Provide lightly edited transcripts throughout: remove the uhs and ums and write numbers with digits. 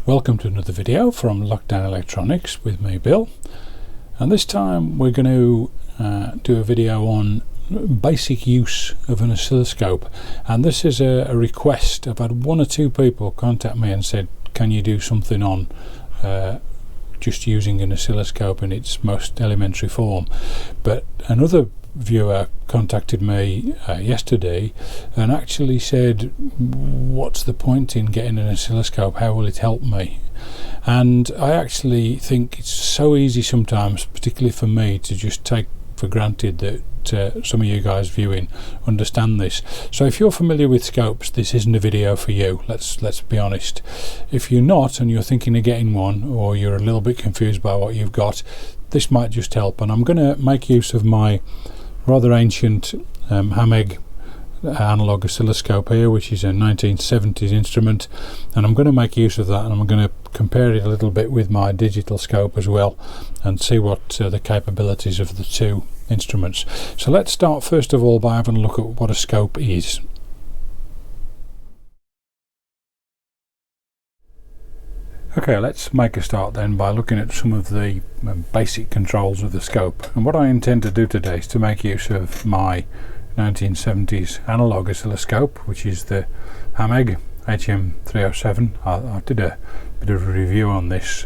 Welcome to another video from Lockdown Electronics with me, Bill, and this time we're going to do a video on basic use of an oscilloscope. And this is a request. I've had one or two people contact me and said, can you do something on just using an oscilloscope in its most elementary form. But another viewer contacted me yesterday and actually said, what's the point in getting an oscilloscope, how will it help me? And I actually think it's so easy sometimes, particularly for me, to just take for granted that some of you guys viewing understand this. So if you're familiar with scopes, this isn't a video for you. Let's be honest. If you're not and you're thinking of getting one, or you're a little bit confused by what you've got, this might just help. And I'm going to make use of my rather ancient Hameg analog oscilloscope here, which is a 1970s instrument, and I'm going to make use of that, and I'm going to compare it a little bit with my digital scope as well and see what the capabilities of the two instruments. So let's start first of all by having a look at what a scope is. Okay, let's make a start then by looking at some of the basic controls of the scope. And what I intend to do today is to make use of my 1970s analog oscilloscope, which is the Hameg HM307. I did a bit of a review on this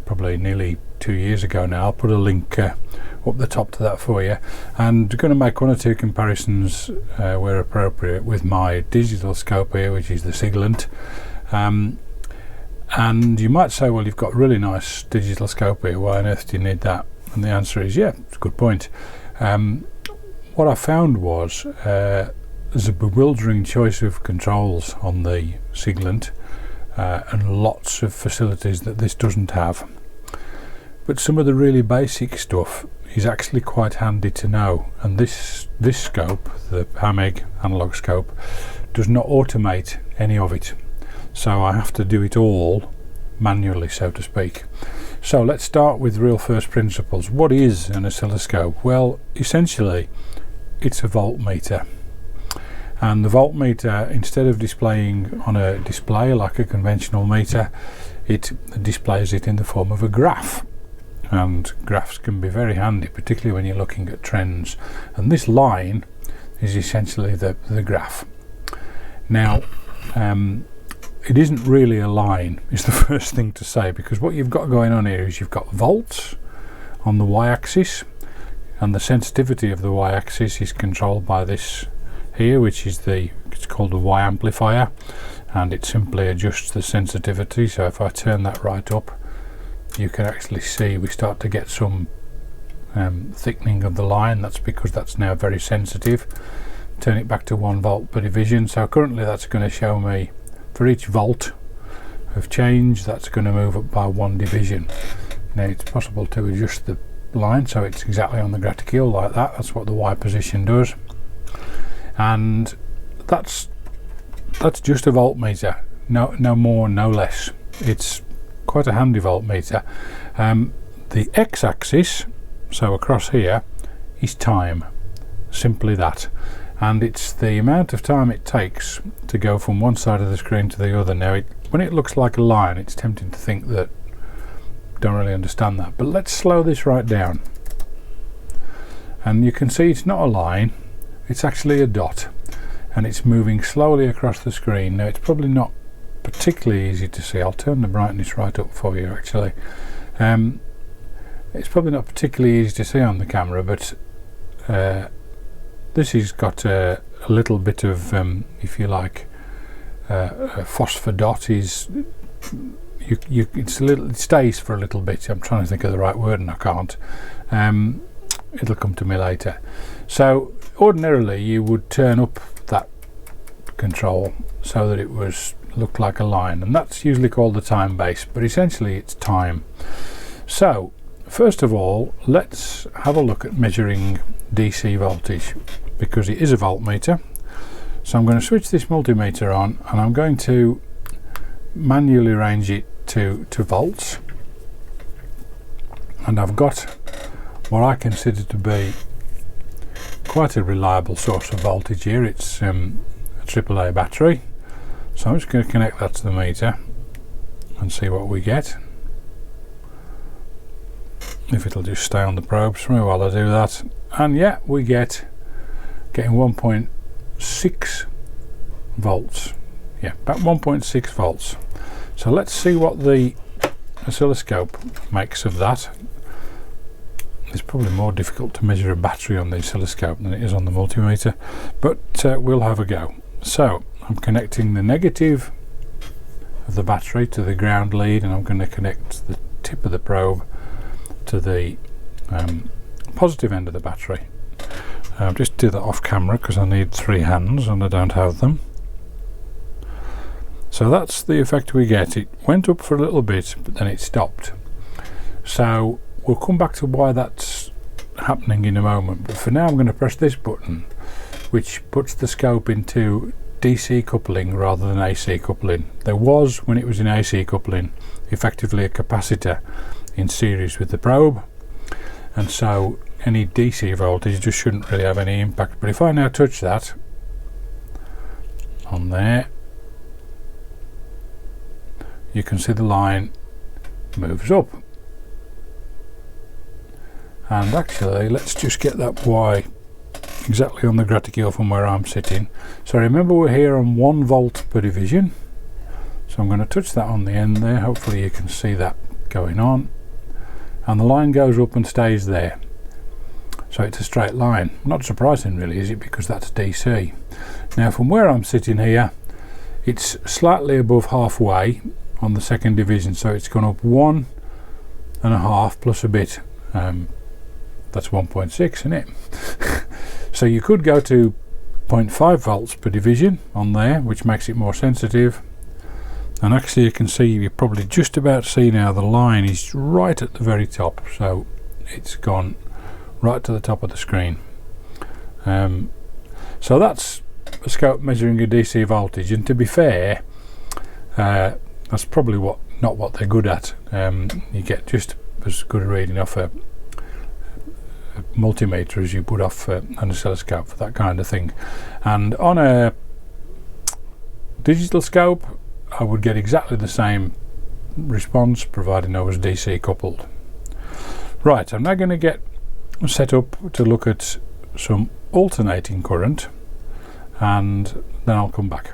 probably nearly 2 years ago now. I'll put a link up the top to that for you, and I'm going to make one or two comparisons where appropriate with my digital scope here, which is the Siglent. And you might say, well, you've got a really nice digital scope here, why on earth do you need that? And the answer is, yeah, it's a good point. What I found was there's a bewildering choice of controls on the Siglent, and lots of facilities that this doesn't have. But some of the really basic stuff is actually quite handy to know, and this scope, the Hameg analog scope, does not automate any of it. So I have to do it all manually, so to speak. So let's start with real first principles. What is an oscilloscope? Well, essentially it's a voltmeter, and the voltmeter, instead of displaying on a display like a conventional meter, it displays it in the form of a graph, and graphs can be very handy, particularly when you're looking at trends, and this line is essentially the graph. Now it isn't really a line, is the first thing to say, because what you've got going on here is you've got volts on the y-axis, and the sensitivity of the y-axis is controlled by this here, which is it's called a y-amplifier, and it simply adjusts the sensitivity. So if I turn that right up, you can actually see we start to get some thickening of the line. That's because that's now very sensitive. Turn it back to 1 volt per division. So currently that's going to show me, for each volt of change, that's going to move up by 1 division. Now it's possible to adjust the line so it's exactly on the graticule like that. That's what the Y position does, and that's just a voltmeter, no more, no less. It's quite a handy voltmeter. The x-axis, so across here, is time, simply that. And it's the amount of time it takes to go from one side of the screen to the other. Now when it looks like a line, it's tempting to think that don't really understand that, but let's slow this right down, and you can see it's not a line, it's actually a dot, and it's moving slowly across the screen. Now it's probably not particularly easy to see. I'll turn the brightness right up for you actually. It's probably not particularly easy to see on the camera, but this has got a little bit of, if you like, a phosphor dot. Is it stays for a little bit. I'm trying to think of the right word and I can't. It'll come to me later. So ordinarily you would turn up that control so that it looked like a line, and that's usually called the time base, but essentially it's time. So first of all, let's have a look at measuring DC voltage, because it is a voltmeter. So I'm going to switch this multimeter on, and I'm going to manually range it to volts, and I've got what I consider to be quite a reliable source of voltage here. It's a AAA battery, so I'm just going to connect that to the meter, and see what we get. If it'll just stay on the probes for me while I do that. And yeah, we getting 1.6 volts. Yeah, about 1.6 volts. So let's see what the oscilloscope makes of that. It's probably more difficult to measure a battery on the oscilloscope than it is on the multimeter, but we'll have a go. So I'm connecting the negative of the battery to the ground lead, and I'm going to connect the tip of the probe to the positive end of the battery. Just do that off camera because I need 3 hands and I don't have them. So that's the effect we get. It went up for a little bit, but then it stopped. So we'll come back to why that's happening in a moment, but for now I'm going to press this button, which puts the scope into DC coupling rather than AC coupling. There was, when it was in AC coupling, effectively a capacitor in series with the probe, and so any DC voltage just shouldn't really have any impact. But if I now touch that on there, you can see the line moves up. And actually, let's just get that Y exactly on the graticule from where I'm sitting. So remember, we're here on 1 volt per division. So I'm going to touch that on the end there. Hopefully you can see that going on. And the line goes up and stays there. So it's a straight line. Not surprising really, is it? Because that's DC. Now from where I'm sitting here, it's slightly above halfway on the 2nd division. So it's gone up 1.5 plus a bit. That's 1.6, isn't it? So you could go to 0.5 volts per division on there, which makes it more sensitive. And actually you can see, you probably just about see now, the line is right at the very top, so it's gone right to the top of the screen. So that's a scope measuring a DC voltage, and to be fair, that's probably not what they're good at. You get just as good a reading off a multimeter as you would off an oscilloscope for that kind of thing. And on a digital scope I would get exactly the same response, providing I was DC coupled. Right, I'm now going to get set up to look at some alternating current, and then I'll come back.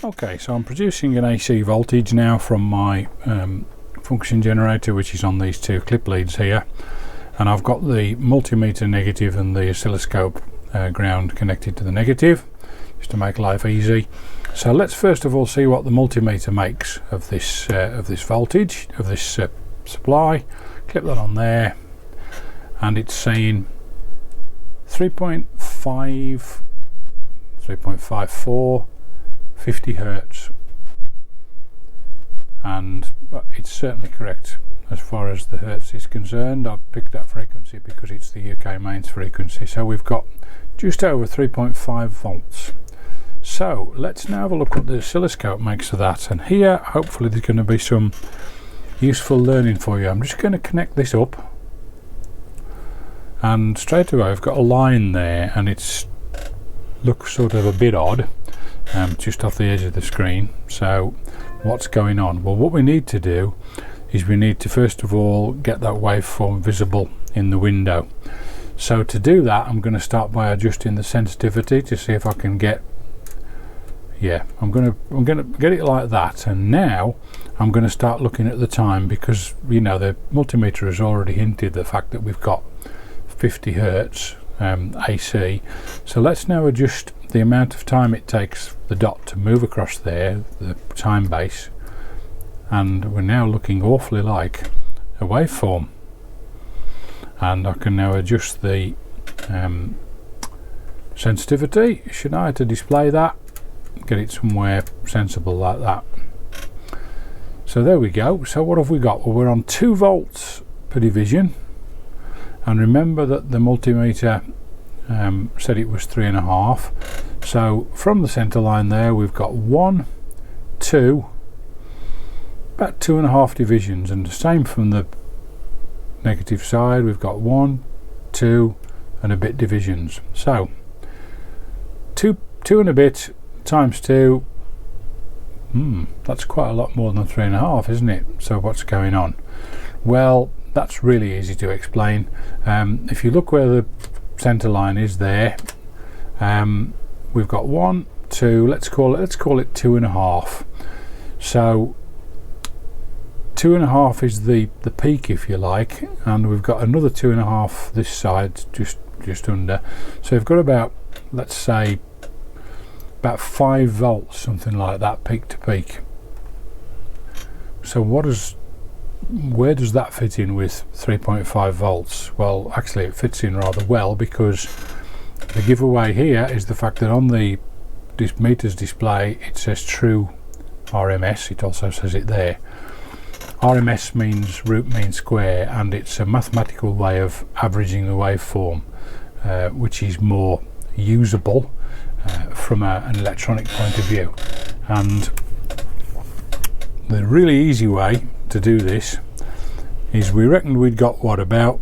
Okay, so I'm producing an AC voltage now from my function generator, which is on these 2 clip leads here, and I've got the multimeter negative and the oscilloscope ground connected to the negative, just to make life easy. So let's first of all see what the multimeter makes of this voltage, of this supply. Clip that on there, and it's saying 3.54 50 hertz, and it's certainly correct as far as the hertz is concerned. I've picked that frequency because it's the UK mains frequency. So we've got just over 3.5 volts. So let's now have a look what the oscilloscope makes of that, and here hopefully there's going to be some useful learning for you. I'm just going to connect this up, and straight away I've got a line there, and it's looks sort of a bit odd, just off the edge of the screen. So what's going on? Well, what we need to do is we need to first of all get that waveform visible in the window. So to do that, I'm going to start by adjusting the sensitivity to see if I can get, yeah, I'm going to get it like that. And now I'm going to start looking at the time, because you know the multimeter has already hinted the fact that we've got 50 hertz AC. So let's now adjust the amount of time it takes the dot to move across there, the time base, and we're now looking awfully like a waveform. And I can now adjust the sensitivity, should I, to display that, get it somewhere sensible like that. So there we go. So what have we got? Well, we're on 2 volts per division, and remember that the multimeter said it was 3.5. So from the center line there we've got 1, 2, about 2.5 divisions, and the same from the negative side, we've got 1, 2 and a bit divisions. So 2 and a bit times 2, That's quite a lot more than 3.5, isn't it? So what's going on? Well, that's really easy to explain. If you look where the center line is there, we've got 1, 2, let's call it 2.5. So 2.5 is the peak, if you like, and we've got another 2.5 this side, just under. So we've got about, let's say, about 5 volts, something like that, peak to peak. So where does that fit in with 3.5 volts? Well, actually it fits in rather well, because the giveaway here is the fact that on this meter's display it says true RMS. It also says it there. RMS means root mean square, and it's a mathematical way of averaging the waveform, which is more usable from an electronic point of view. And the really easy way to do this is, we reckoned we'd got what, about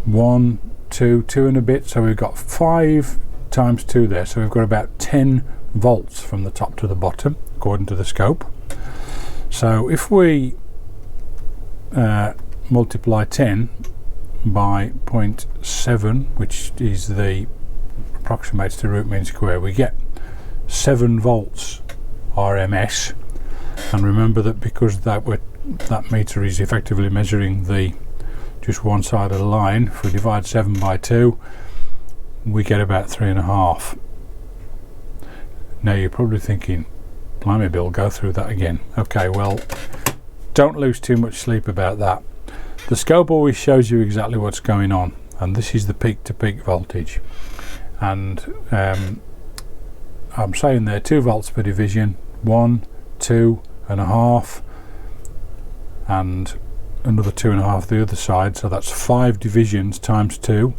1, 2 and a bit, so we've got 5 times 2 there, so we've got about 10 volts from the top to the bottom according to the scope. So if we multiply 10 by 0.7, which is the approximates to root mean square, we get 7 volts RMS. And remember that because that meter is effectively measuring just one side of the line, if we divide 7 by 2, we get about 3.5. Now you're probably thinking, blimey Bill, go through that again. Okay, well, don't lose too much sleep about that. The scope always shows you exactly what's going on, and this is the peak to peak voltage. And I'm saying there 2 volts per division, 1, 2.5, and another 2.5 the other side, so that's 5 divisions times 2,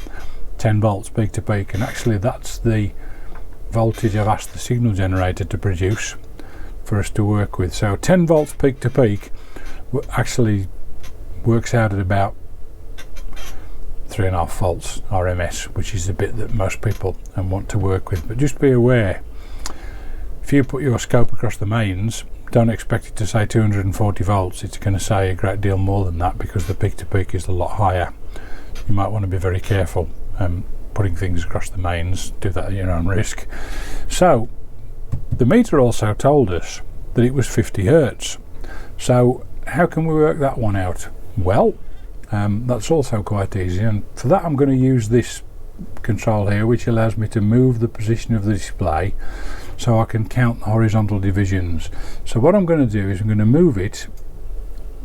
10 volts peak to peak. And actually that's the voltage I've asked the signal generator to produce for us to work with. So 10 volts peak to peak actually works out at about 3.5 volts RMS, which is the bit that most people want to work with. But just be aware, if you put your scope across the mains, don't expect it to say 240 volts. It's going to say a great deal more than that, because the peak to peak is a lot higher. You might want to be very careful putting things across the mains. Do that at your own risk. So the meter also told us that it was 50 hertz. So how can we work that one out? Well, that's also quite easy, and for that I'm going to use this control here, which allows me to move the position of the display so I can count the horizontal divisions. So what I'm going to do is I'm going to move it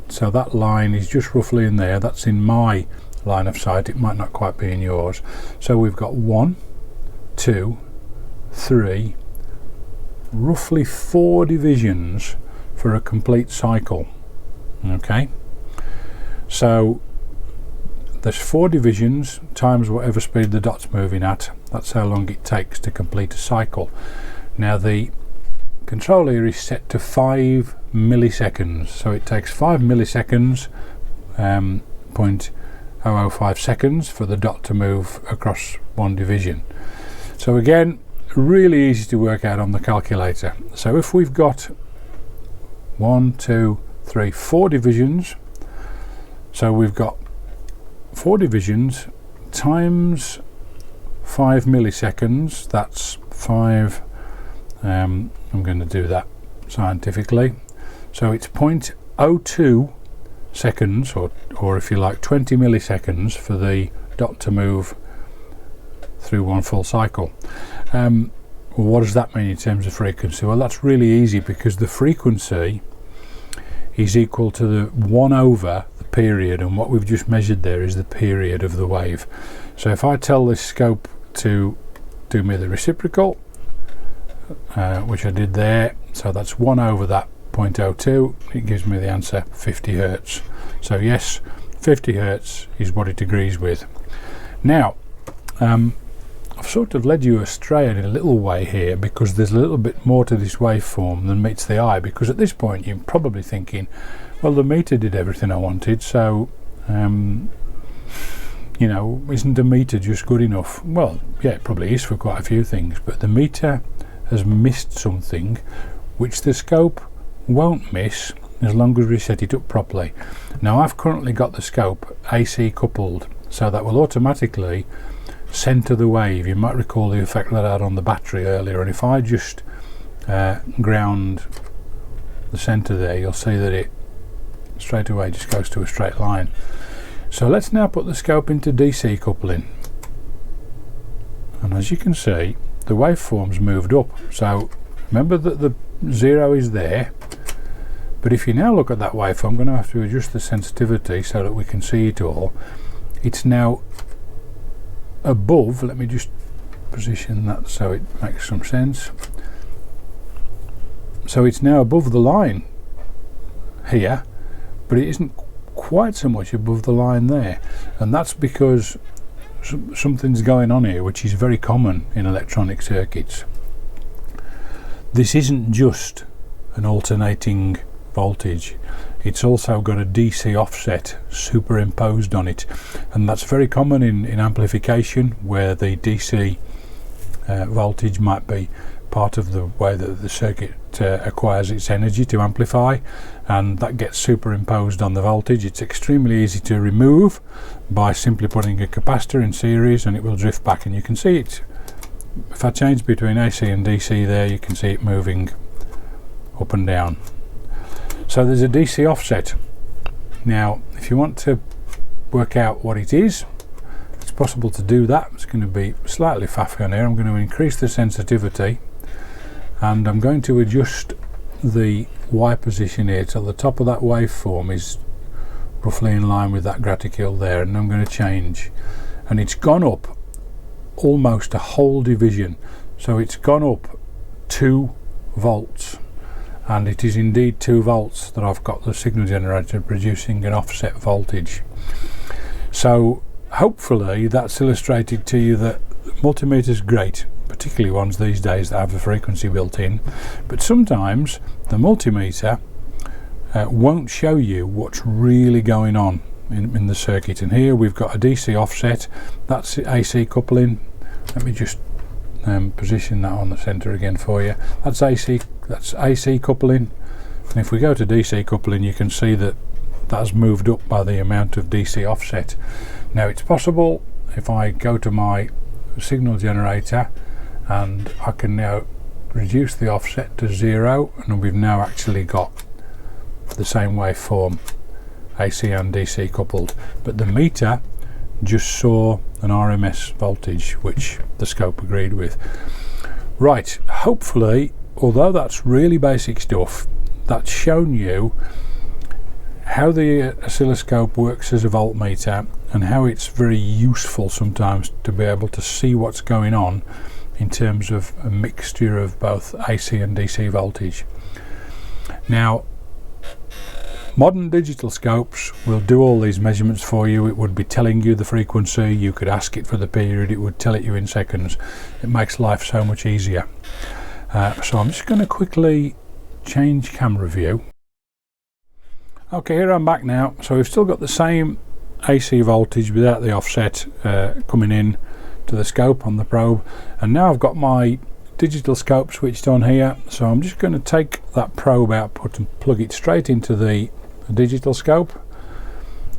so that line is just roughly in there. That's in my line of sight, it might not quite be in yours. So we've got 1, 2, 3, roughly 4 divisions for a complete cycle. Okay, so there's 4 divisions times whatever speed the dot's moving at. That's how long it takes to complete a cycle. Now the control here is set to 5 milliseconds, so it takes 5 milliseconds, 0.005 seconds for the dot to move across one division. So again, really easy to work out on the calculator. So if we've got 1, 2, 3, 4 divisions, so we've got 4 divisions times 5 milliseconds, that's 5, I'm going to do that scientifically, so it's 0.02 seconds, or if you like 20 milliseconds for the dot to move through one full cycle. Well, what does that mean in terms of frequency? Well, that's really easy, because the frequency is equal to the 1 over the period, and what we've just measured there is the period of the wave. So if I tell this scope to do me the reciprocal, which I did there, so that's 1 over that 0.02, it gives me the answer 50 hertz. So yes, 50 hertz is what it agrees with. Now I've sort of led you astray in a little way here, because there's a little bit more to this waveform than meets the eye, because at this point you're probably thinking, well, the meter did everything I wanted, so you know, isn't a meter just good enough? Well, yeah, it probably is for quite a few things, but the meter has missed something which the scope won't miss as long as we set it up properly. Now I've currently got the scope AC coupled, so that will automatically centre the wave. You might recall the effect that I had on the battery earlier, and if I just ground the centre there, you'll see that it straight away just goes to a straight line. So let's now put the scope into DC coupling, and as you can see the waveform's moved up. So remember that the 0 is there, but if you now look at that waveform, I'm going to have to adjust the sensitivity so that we can see it all. It's now above, let me just position that so it makes some sense. So it's now above the line here, but it isn't quite so much above the line there, and that's because something's going on here which is very common in electronic circuits. This isn't just an alternating voltage, it's also got a DC offset superimposed on it, and that's very common in amplification, where the DC voltage might be part of the way that the circuit acquires its energy to amplify, and that gets superimposed on the voltage. It's extremely easy to remove by simply putting a capacitor in series, and it will drift back, and you can see it. If I change between AC and DC there, you can see it moving up and down. So there's a DC offset. Now if you want to work out what it is, it's possible to do that. It's going to be slightly faffy on here. I'm going to increase the sensitivity, and I'm going to adjust the Y position here so the top of that waveform is roughly in line with that graticule there, and I'm going to change, and it's gone up almost a whole division, so it's gone up 2 volts, and it is indeed 2 volts that I've got the signal generator producing an offset voltage. So hopefully that's illustrated to you that multimeters are great, particularly ones these days that have a frequency built in, but sometimes the multimeter won't show you what's really going on in the circuit. And here we've got a DC offset, that's AC coupling. Let me just position that on the center again for you. That's AC coupling, and if we go to DC coupling, you can see that that's moved up by the amount of DC offset. Now it's possible if I go to my signal generator, and I can now reduce the offset to 0, and we've now actually got the same waveform, AC and DC coupled, but the meter just saw an RMS voltage which the scope agreed with. Right, hopefully, although that's really basic stuff, that's shown you how the oscilloscope works as a voltmeter, and how it's very useful sometimes to be able to see what's going on in terms of a mixture of both AC and DC voltage. Now modern digital scopes will do all these measurements for you. It would be telling you the frequency, you could ask it for the period, it would tell it you in seconds. It makes life so much easier. So I'm just going to quickly change camera view. Okay, here I'm back now. So we've still got the same AC voltage without the offset coming in to the scope on the probe, and now I've got my digital scope switched on here, so I'm just going to take that probe output and plug it straight into the digital scope,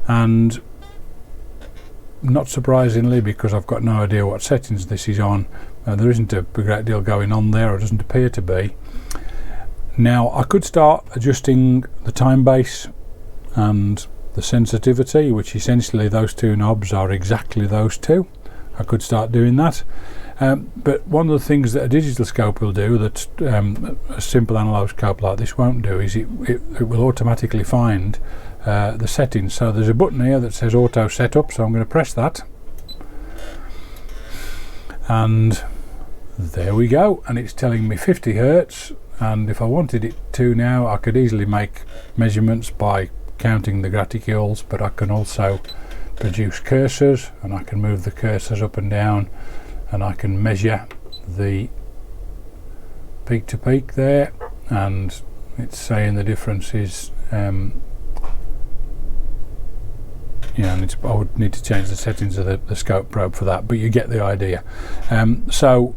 and not surprisingly, because I've got no idea what settings this is on, there isn't a great deal going on there, or doesn't appear to be. Now I could start adjusting the time base and the sensitivity, which essentially those 2 knobs are exactly those 2. I could start doing that, but one of the things that a digital scope will do that a simple analog scope like this won't do is it will automatically find the settings. So there's a button here that says auto setup, so I'm going to press that, and there we go, and it's telling me 50 Hertz, and if I wanted it to now, I could easily make measurements by counting the graticules, but I can also produce cursors, and I can move the cursors up and down, and I can measure the peak to peak there, and it's saying the difference is and I would need to change the settings of the scope probe for that, but you get the idea. So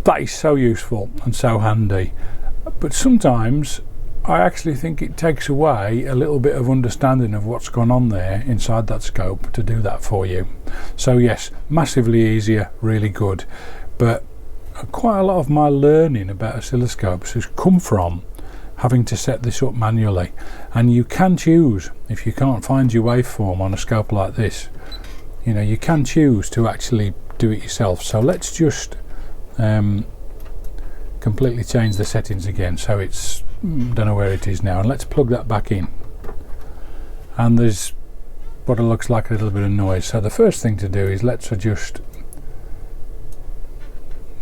that is so useful and so handy. But sometimes I actually think it takes away a little bit of understanding of what's gone on there inside that scope to do that for you. So yes, massively easier, really good. But quite a lot of my learning about oscilloscopes has come from having to set this up manually, and you can choose, if you can't find your waveform on a scope like this, you know, you can choose to actually do it yourself. So let's just completely change the settings again, so it's don't know where it is now, and let's plug that back in, and there's what it looks like a little bit of noise. So the first thing to do is let's adjust,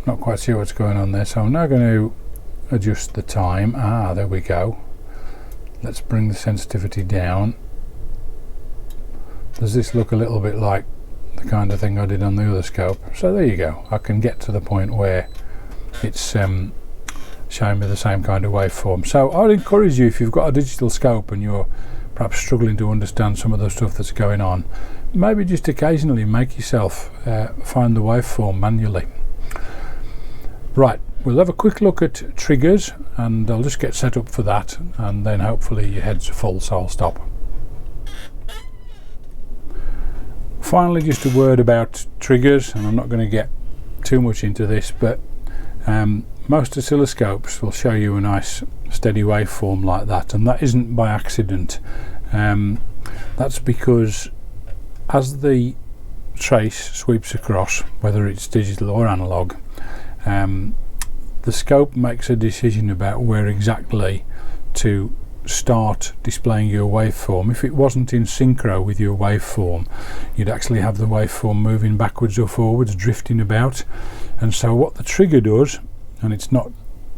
not quite sure what's going on there, so I'm now going to adjust the time. There we go. Let's bring the sensitivity down. Does this look a little bit like the kind of thing I did on the other scope? So there you go, I can get to the point where it's showing me the same kind of waveform. So I'd encourage you, if you've got a digital scope and you're perhaps struggling to understand some of the stuff that's going on, maybe just occasionally make yourself find the waveform manually. Right, we'll have a quick look at triggers, and I'll just get set up for that, and then hopefully your head's full, so I'll stop. Finally, just a word about triggers, and I'm not going to get too much into this, but most oscilloscopes will show you a nice steady waveform like that, and that isn't by accident. That's because as the trace sweeps across, whether it's digital or analog, the scope makes a decision about where exactly to start displaying your waveform. If it wasn't in synchro with your waveform, you'd actually have the waveform moving backwards or forwards, drifting about. And so what the trigger does, and it's not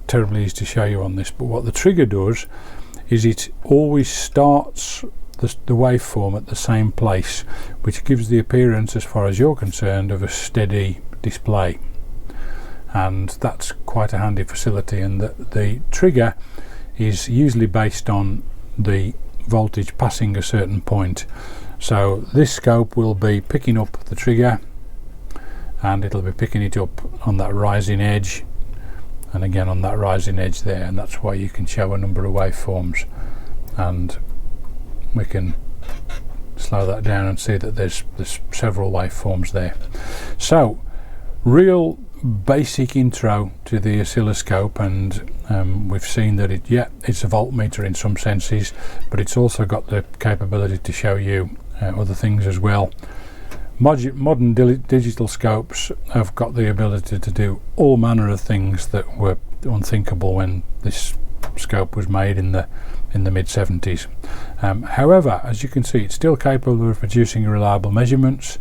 terribly easy to show you on this, but what the trigger does is it always starts the waveform at the same place, which gives the appearance, as far as you're concerned, of a steady display. And that's quite a handy facility, and the trigger is usually based on the voltage passing a certain point. So this scope will be picking up the trigger, and it'll be picking it up on that rising edge, and again on that rising edge there, and that's why you can show a number of waveforms. And we can slow that down and see that there's several waveforms there. So real basic intro to the oscilloscope, and we've seen that it's a voltmeter in some senses, but it's also got the capability to show you other things as well. Modern digital scopes have got the ability to do all manner of things that were unthinkable when this scope was made in the mid-70s. However, as you can see, it's still capable of producing reliable measurements,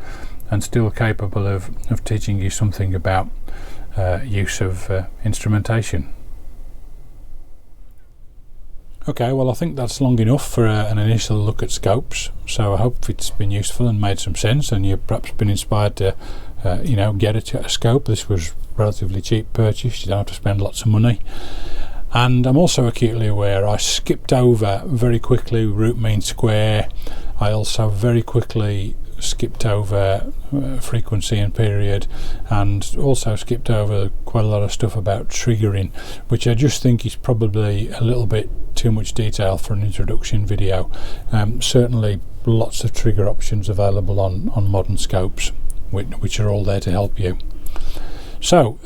and still capable of teaching you something about use of instrumentation. Okay, well, I think that's long enough for an initial look at scopes, so I hope it's been useful and made some sense, and you've perhaps been inspired to get a scope. This was relatively cheap purchase, you don't have to spend lots of money. And I'm also acutely aware I skipped over very quickly root mean square. I also very quickly skipped over frequency and period, and also skipped over quite a lot of stuff about triggering, which I just think is probably a little bit too much detail for an introduction video. Certainly lots of trigger options available on modern scopes, which are all there to help you. So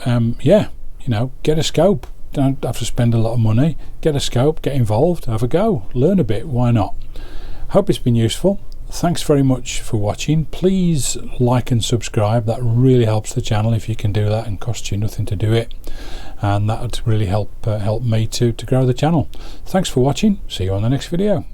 get a scope. Don't have to spend a lot of money. Get a scope, get involved, have a go, learn a bit, why not? Hope it's been useful. Thanks very much for watching. Please like and subscribe, that really helps the channel if you can do that, and costs you nothing to do it, and that would really help me to grow the channel. Thanks for watching, see you on the next video.